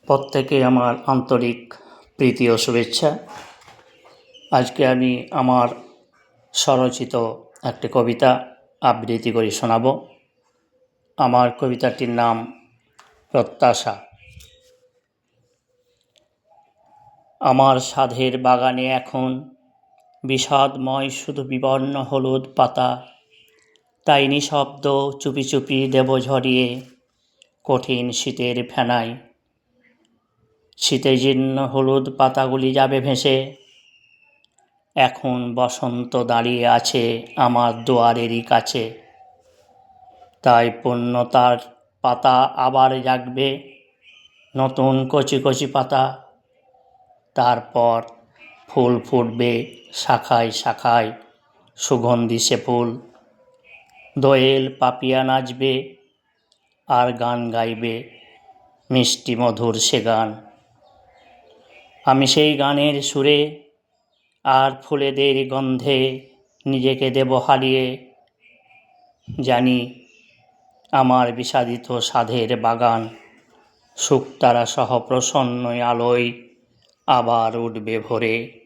প্রত্যেকে আমার আন্তরিক প্রীতি ও শুভেচ্ছা। আজকে আমি আমার স্বরচিত একটি কবিতা আবৃত্তি করে শোনাব। আমার কবিতাটির নাম প্রত্যাশা। আমার সাধের বাগানে এখন বিষাদময় শুধু বিবর্ণ হলুদ পাতা, তাই নিঃশব্দ চুপি চুপি দেব ঝরিয়ে কঠিন শীতের ফেনায়। শীতে জীর্ণ হলুদ পাতাগুলি যাবে ভেসে, এখন বসন্ত দাঁড়িয়ে আছে আমার দুয়ারেরই কাছে। তাই পূর্ণতার পাতা আবার জাগবে, নতুন কচি কচি পাতা। তারপর ফুল ফুটবে শাখায় শাখায়, সুগন্ধি সে ফুল। দোয়েল পাপিয়া নাচবে আর গান গাইবে, মিষ্টি মধুর সে গান। আমি সেই গানের সুরে আর ফুলেদের গন্ধে নিজেকে দেব হারিয়ে। জানি আমার বিষাদিত সাধের বাগান শুকতারা সহ প্রসন্ন আলোয় আবার উঠবে ভোরে।